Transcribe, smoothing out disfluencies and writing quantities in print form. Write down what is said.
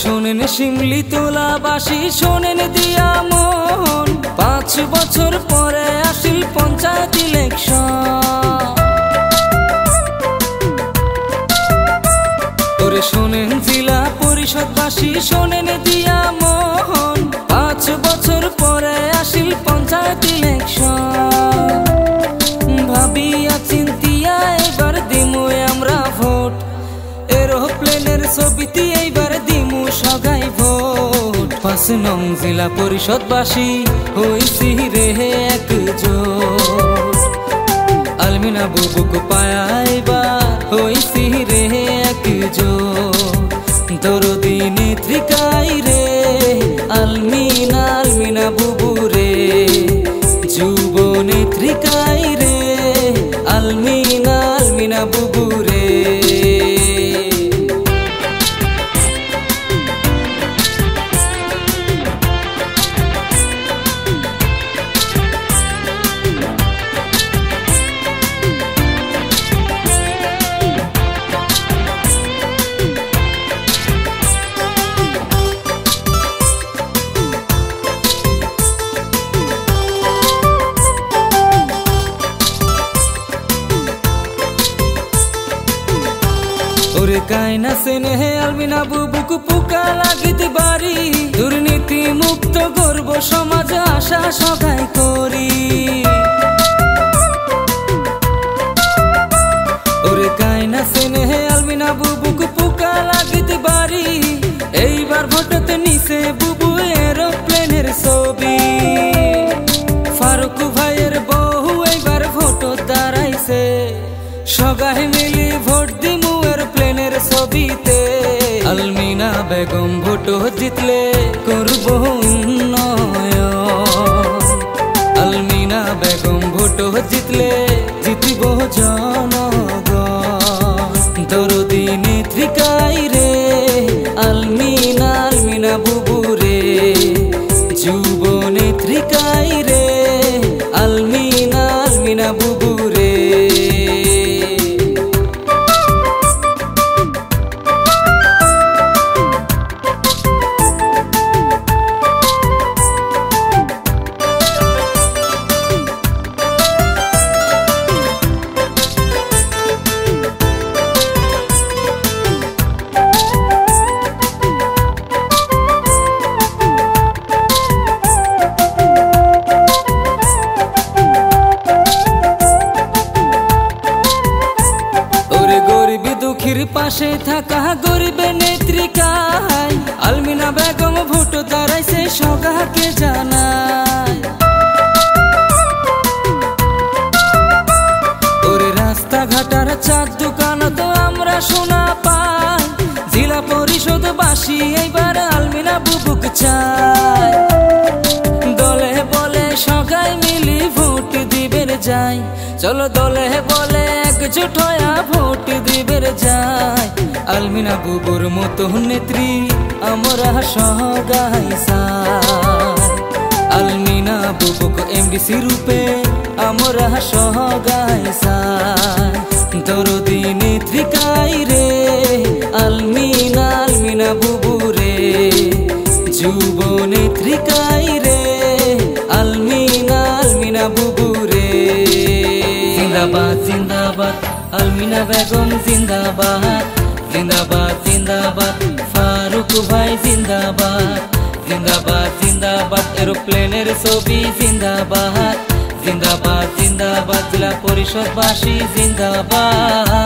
শোনেন শিমলি তোলাবাসী, শোনেন দিয়া মন, 5 বছর পরে আসিল পঞ্চায়েত ইলেকশন। ওরে শোনেন জেলা পরিষদবাসী, শোনেন দিয়া মন, 5 বছর পরে আসিল পঞ্চায়েত ইলেকশন। ভাবিয়া চিন্তিয়া এবার দিমু আমরা ভোট, এরোপ্লেনের ছবিতে এইবার দিমু সগাই ভোট। 5 নং জেলা পরিষদবাসী হইছি রে একজোট, আলমিনা বুবুক পায়া এবার হইছি রে একজোট। দরদি নেত্রিকাই রে আলমিনা, আলমিনা বুবু রে, যুব নেত্রিকাই রে আলমিনা, আলমিনা বুবু রে। ওরে কায়না সেনে হে আলমিনা বুবুক পুকা লাগিতে বাড়ি, দুর্নীতি মুক্ত গর্ব সমাজ আশা সগাই করি। ওরে কায়না সেনে হে আলমিনা বুবুক পুকা লাগিতে বাড়ি, এইবার ভোটতে নিছে বুবু এরোপ্লেনের ছবি। ফারুক ভাইয়ের বহু এইবার ভোট দাঁড়াইছে, সগাই মিলি ভোট দিমু এরোপ্লেনের ছবিতে। আলমিনা বেগম ভোট জিতলে করব উন্নয়ন, আলমিনা বেগম ভোট জিতলে জিতব জনগণ। দরদি নেত্রিকাই রে আলমিনা, আলমিনা বুবু রে, যুব নেত্রিকাই রে আলমিনা, আলমিনা বুবু রে। দুঃখীর পাশে থাকা গরিবের নেত্রিকায় আলমিনা বেগম ভোট দাঁড়াইছে সগাকে জানায়। ওরে রাস্তাঘাটার চার দোকান তো আমরা শোনা পাই, জেলা পরিষদবাসী এইবার আলমিনা বুবুক চায়। দলে বলে সগাই মিলি ভোট দিবের যাই, চলো দলে বলে একজোট হয়া ভোট দিবের যাই। আলমিনা বুবুর মতো নেত্রী আমরা সগাই চাই, আলমিনা বুবুক এমডিসি রূপে আমরা সগাই চাই। দরদি নেত্রিকাই রে আলমিনা, আলমিনা বুবু রে, যুব নেত্রিকাই রে আলমিনা, আলমিনা বুবু রে। জিন্দাবাদ জিন্দাবাদ আলমিনা বেগম জিন্দাবাদ, জিন্দাবাদ জিন্দাবাদ ফারুক ভাই জিন্দাবাদ, জিন্দাবাদ জিন্দাবাদ এরোপ্লেনের ছবি জিন্দাবাদ, জিন্দাবাদ জিন্দাবাদ জেলা পরিষদবাসী জিন্দাবাদ।